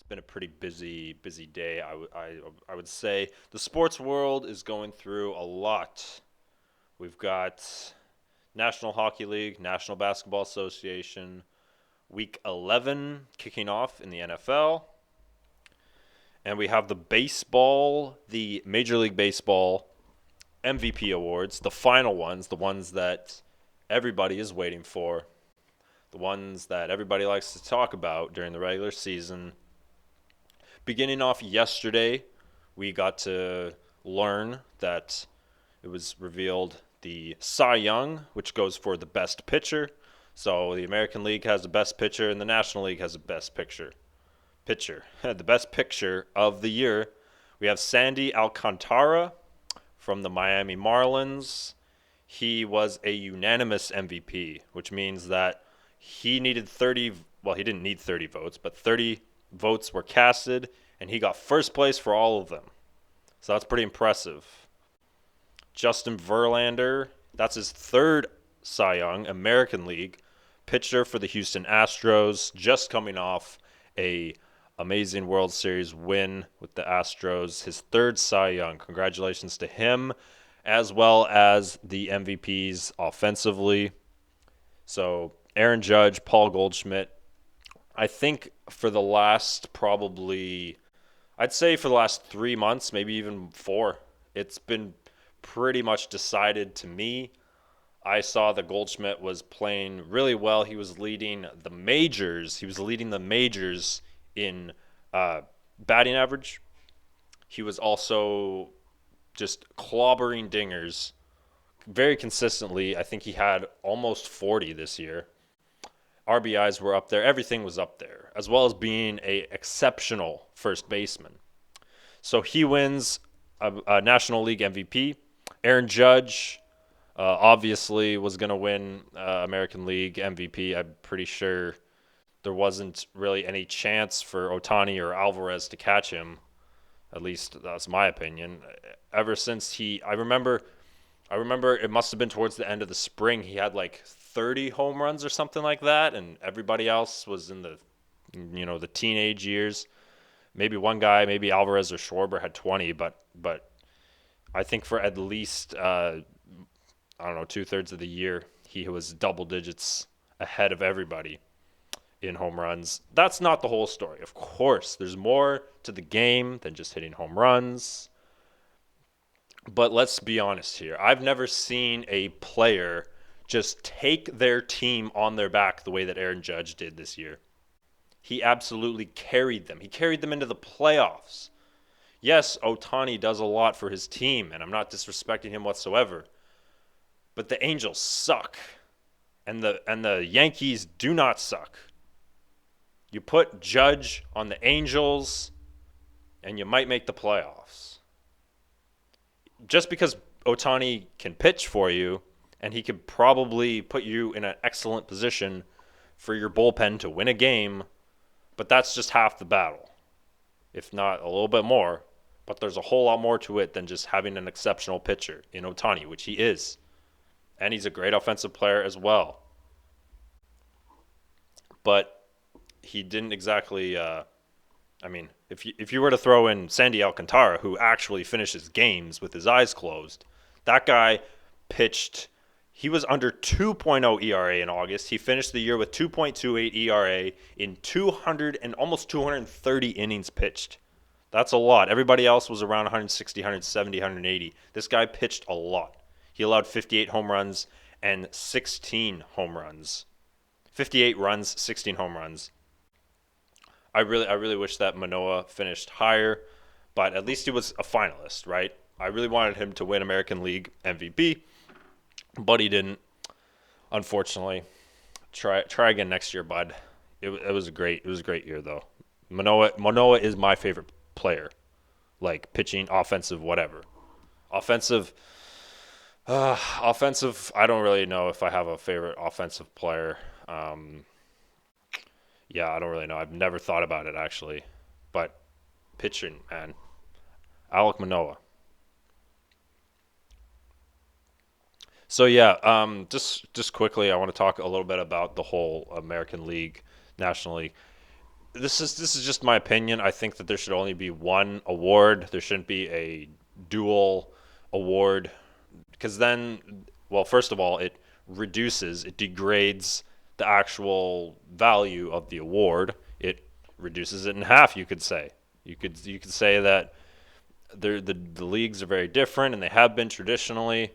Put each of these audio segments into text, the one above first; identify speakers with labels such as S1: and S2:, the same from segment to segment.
S1: been a pretty busy day. I would say the sports world is going through a lot. We've got National Hockey League, National Basketball Association, Week 11 kicking off in the NFL, and we have the Major League Baseball MVP awards, the final ones, the ones that everybody is waiting for, the ones that everybody likes to talk about during the regular season. Beginning off yesterday, we got to learn that it was revealed the Cy Young, which goes for the best pitcher. So the American League has the best pitcher, and the National League has the best pitcher. The best pitcher of the year. We have Sandy Alcantara from the Miami Marlins. He was a unanimous MVP, which means that he needed 30. Well, he didn't need 30 votes, but 30 votes were casted, and he got first place for all of them. So that's pretty impressive. Justin Verlander, that's his third Cy Young, American League pitcher for the Houston Astros, just coming off a amazing World Series win with the Astros, his third Cy Young. Congratulations to him, as well as the MVPs offensively. So Aaron Judge, Paul Goldschmidt, I think for the last I'd say for the last 3 months, maybe even 4, it's been pretty much decided to me. I saw that Goldschmidt was playing really well. He was leading the majors. He was leading the majors in batting average. He was also just clobbering dingers very consistently. I think he had almost 40 this year. RBIs were up there. Everything was up there, as well as being a exceptional first baseman. So he wins a National League MVP. Aaron Judge obviously was going to win American League MVP. I'm pretty sure there wasn't really any chance for Ohtani or Alvarez to catch him. At least that's my opinion. Ever since I remember it must have been towards the end of the spring. He had like 30 home runs or something like that, and everybody else was in the teenage years. Maybe one guy, maybe Alvarez or Schwarber had 20, but I think for at least I don't know, 2/3 of the year, he was double digits ahead of everybody in home runs. That's not the whole story. Of course, there's more to the game than just hitting home runs. But let's be honest here. I've never seen a player just take their team on their back the way that Aaron Judge did this year. He absolutely carried them. He carried them into the playoffs. Yes, Ohtani does a lot for his team, and I'm not disrespecting him whatsoever. But the Angels suck, and the Yankees do not suck. You put Judge on the Angels, and you might make the playoffs. Just because Ohtani can pitch for you, and he could probably put you in an excellent position for your bullpen to win a game, but that's just half the battle, if not a little bit more. But there's a whole lot more to it than just having an exceptional pitcher in Ohtani, which he is. And he's a great offensive player as well. But he didn't exactly, if you were to throw in Sandy Alcantara, who actually finishes games with his eyes closed, that guy pitched, he was under 2.0 ERA in August. He finished the year with 2.28 ERA in 200 and almost 230 innings pitched. That's a lot. Everybody else was around 160, 170, 180. This guy pitched a lot. He allowed 58 home runs and 16 home runs. 58 runs, 16 home runs. I really wish that Manoah finished higher, but at least he was a finalist, right? I really wanted him to win American League MVP, but he didn't, unfortunately. Try again next year, bud. It was a great year though. Manoah is my favorite player, like pitching, offensive, whatever. Offensive. I don't really know if I have a favorite offensive player. Yeah, I don't really know. I've never thought about it actually, but pitching, man, Alek Manoah. So yeah, just quickly, I want to talk a little bit about the whole American League, National League. this is just my opinion. I think that there should only be one award. There shouldn't be a dual award because then, well, first of all, it degrades the actual value of the award. It reduces it in half. You could say. You could say that the leagues are very different and they have been traditionally.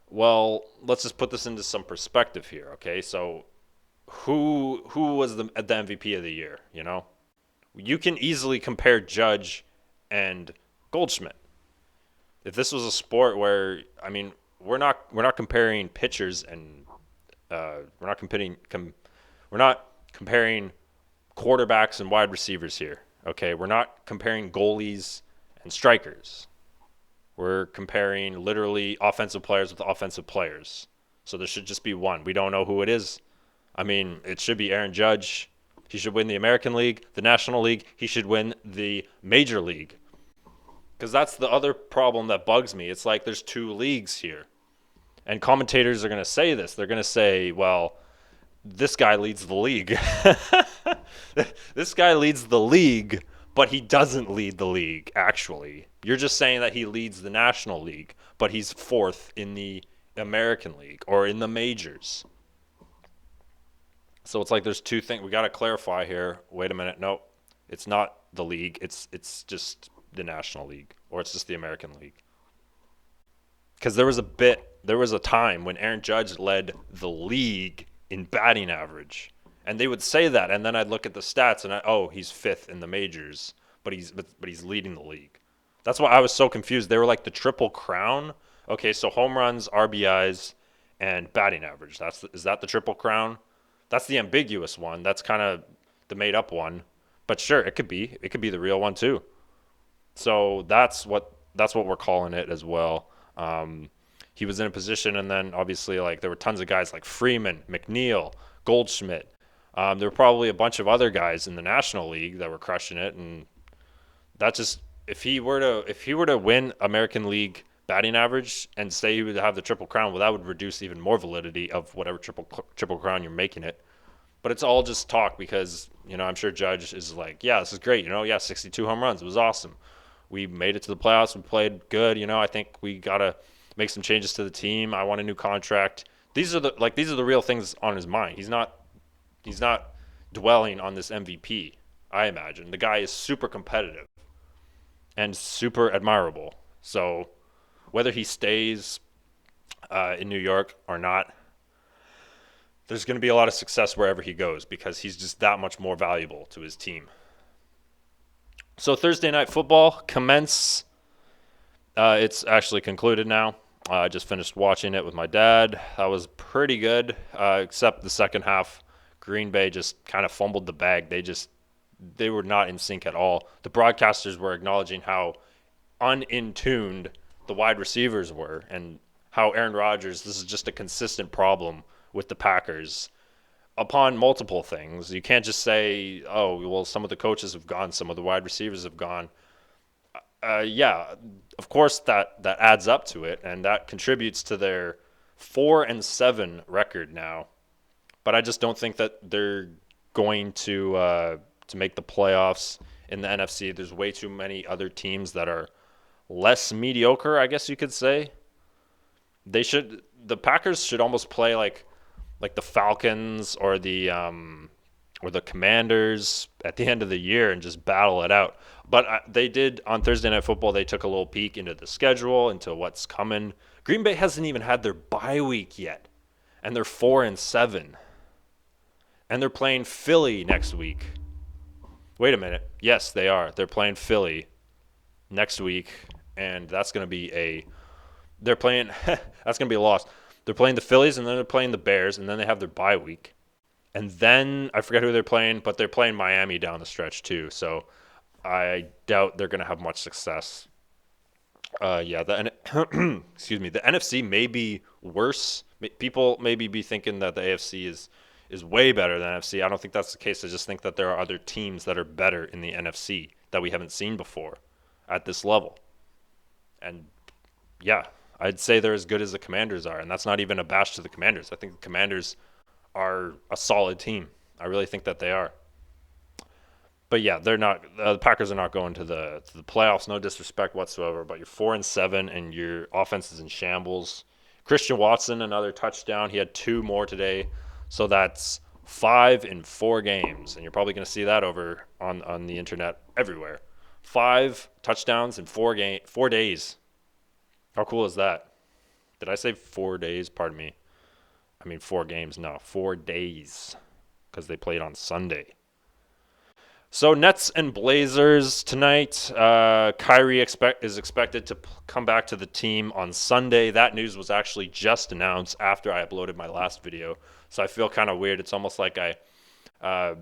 S1: Well, let's just put this into some perspective here. Okay, so who was the MVP of the year? You can easily compare Judge and Goldschmidt. If this was a sport where, I mean, we're not comparing pitchers and we're not comparing quarterbacks and wide receivers here. Okay, we're not comparing goalies and strikers. We're comparing literally offensive players with offensive players. So there should just be one. We don't know who it is. I mean, it should be Aaron Judge. He should win the American League, the National League. He should win the Major League. Because that's the other problem that bugs me. It's like there's two leagues here. And commentators are going to say this. They're going to say, well, this guy leads the league. This guy leads the league, but he doesn't lead the league, actually. You're just saying that he leads the National League, but he's fourth in the American League or in the majors. So it's like there's two things. We got to clarify here. Wait a minute. No, it's not the league. It's just the National League, or it's just the American League. Because there was a time when Aaron Judge led the league in batting average. And they would say that, and then I'd look at the stats, and he's fifth in the majors, but he's leading the league. That's why I was so confused. They were like the Triple Crown. Okay, so home runs, RBIs, and batting average. Is that the Triple Crown? That's the ambiguous one. That's kind of the made-up one. But sure, it could be. It could be the real one too. So that's what we're calling it as well. He was in a position, and then obviously like there were tons of guys like Freeman, McNeil, Goldschmidt. There were probably a bunch of other guys in the National League that were crushing it, and that just if he were to win American League batting average and say he would have the Triple Crown, well, that would reduce even more validity of whatever triple crown you're making it. But it's all just talk because I'm sure Judge is like, yeah, this is great. 62 home runs, it was awesome. We made it to the playoffs. We played good. I think we gotta make some changes to the team. I want a new contract. These are the real things on his mind. He's not dwelling on this MVP. I imagine the guy is super competitive and super admirable. So whether he stays in New York or not, there's going to be a lot of success wherever he goes because he's just that much more valuable to his team. So Thursday Night Football commence. It's actually concluded now. I just finished watching it with my dad. That was pretty good, except the second half. Green Bay just kind of fumbled the bag. They were not in sync at all. The broadcasters were acknowledging how unintuned the wide receivers were and how Aaron Rodgers, this is just a consistent problem with the Packers upon multiple things. You can't just say, oh, well, some of the coaches have gone, some of the wide receivers have gone. Yeah, of course that adds up to it, and that contributes to their 4-7 record now. But I just don't think that they're going to make the playoffs in the NFC. There's way too many other teams that are less mediocre, I guess you could say. The Packers should almost play like the Falcons or the Commanders at the end of the year and just battle it out. But they did on Thursday Night Football. They took a little peek into the schedule, into what's coming. Green Bay hasn't even had their bye week yet, and they're 4-7, and they're playing Philly next week. Wait a minute. Yes, they are. They're playing Philly next week, and that's going to be a loss. They're playing the Phillies, and then they're playing the Bears, and then they have their bye week. And then I forget who they're playing, but they're playing Miami down the stretch too. So I doubt they're going to have much success. Excuse me. The NFC may be worse. People maybe be thinking that the AFC is way better than NFC. I don't think that's the case. I just think that there are other teams that are better in the NFC that we haven't seen before at this level. And yeah, I'd say they're as good as the Commanders are, and that's not even a bash to the Commanders. I think the Commanders are a solid team. I really think that they are. But yeah, they're not. The Packers are not going to the playoffs. No disrespect whatsoever. But you're 4-7, and your offense is in shambles. Christian Watson, another touchdown. He had two more today, so that's 5 in 4 games, and you're probably going to see that over on the internet everywhere. 5 touchdowns in 4 days. How cool is that? Did I say 4 days? Pardon me. I mean 4 games. No, 4 days, because they played on Sunday. So Nets and Blazers tonight. Kyrie is expected to come back to the team on Sunday. That news was actually just announced after I uploaded my last video, so I feel kind of weird. It's almost like uh,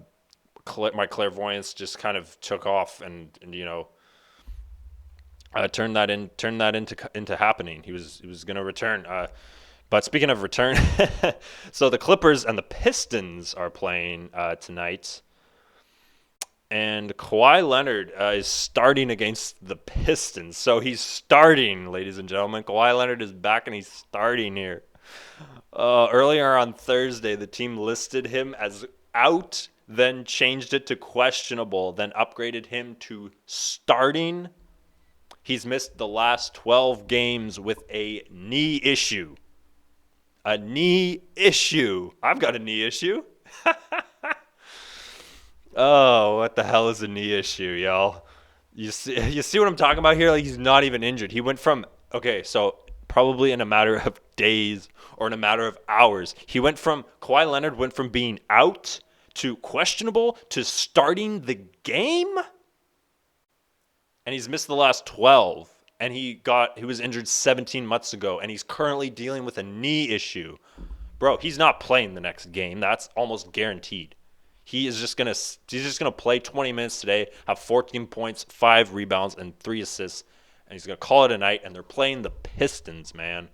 S1: my clairvoyance just kind of took off and turned that into happening. He was gonna return. But speaking of return, so the Clippers and the Pistons are playing tonight. And Kawhi Leonard is starting against the Pistons. So he's starting, ladies and gentlemen. Kawhi Leonard is back and he's starting here. Earlier on Thursday, the team listed him as out, then changed it to questionable, then upgraded him to starting. He's missed the last 12 games with a knee issue. A knee issue. I've got a knee issue. Oh, what the hell is a knee issue, y'all? You see what I'm talking about here? Like, he's not even injured. He went from, okay, so probably in a matter of days or in a matter of hours, Kawhi Leonard went from being out to questionable to starting the game, and he's missed the last 12. And he was injured 17 months ago, and he's currently dealing with a knee issue. Bro, he's not playing the next game. That's almost guaranteed. He's just gonna play 20 minutes today, have 14 points, 5 rebounds, and 3 assists, and he's gonna call it a night. And they're playing the Pistons, man.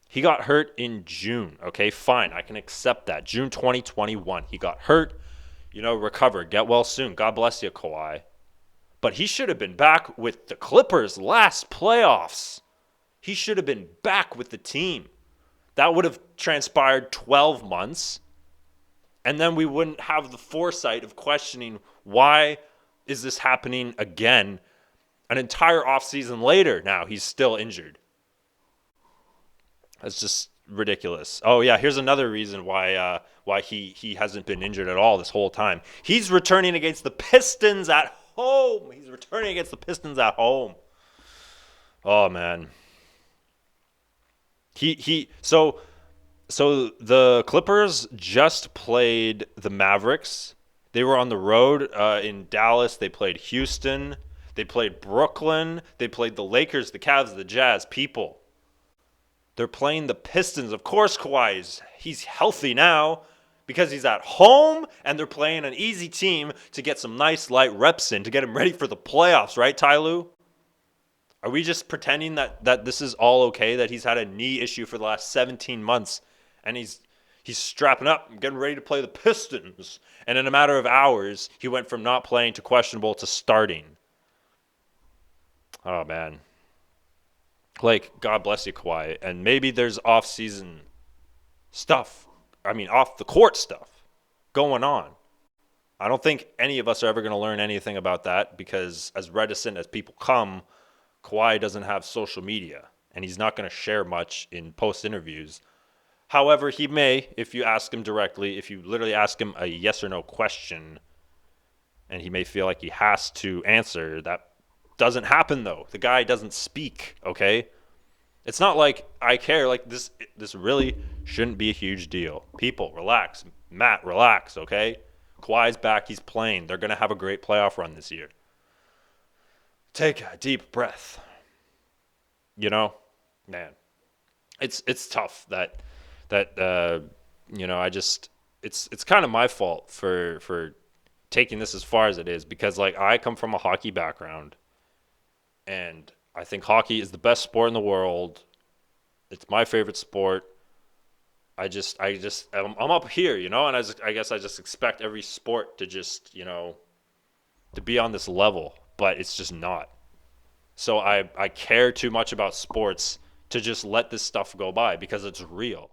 S1: He got hurt in June. Okay, fine, I can accept that. June 2021, he got hurt. Recover, get well soon. God bless you, Kawhi. But he should have been back with the Clippers last playoffs. He should have been back with the team. That would have transpired 12 months. And then we wouldn't have the foresight of questioning, why is this happening again? An entire offseason later, now he's still injured. That's just ridiculous. Oh yeah, here's another reason why he hasn't been injured at all this whole time. He's returning against the Pistons at home. Oh man. So the Clippers just played the Mavericks. They were on the road in Dallas. They played Houston. They played Brooklyn. They played the Lakers, the Cavs, the Jazz. People, they're playing the Pistons. Of course, he's healthy now because he's at home, and they're playing an easy team to get some nice light reps in to get him ready for the playoffs, right, Ty Lue? Are we just pretending that this is all okay, that he's had a knee issue for the last 17 months? And he's strapping up, getting ready to play the Pistons. And in a matter of hours, he went from not playing to questionable to starting. Oh, man. Like, God bless you, Kawhi. And maybe there's off-season stuff. I mean, off-the-court stuff going on. I don't think any of us are ever going to learn anything about that because as reticent as people come, Kawhi doesn't have social media. And he's not going to share much in post-interviews. However, he may, if you ask him directly, if you literally ask him a yes or no question, and he may feel like he has to answer. That doesn't happen, though. The guy doesn't speak, okay? It's not like I care. Like, this really shouldn't be a huge deal. People, relax. Matt, relax, okay? Kawhi's back. He's playing. They're going to have a great playoff run this year. Take a deep breath. Man, it's tough that it's kind of my fault for taking this as far as it is, because like I come from a hockey background and I think hockey is the best sport in the world. It's my favorite sport. I'm up here, and I guess I just expect every sport to just, to be on this level, but it's just not. So I care too much about sports to just let this stuff go by because it's real.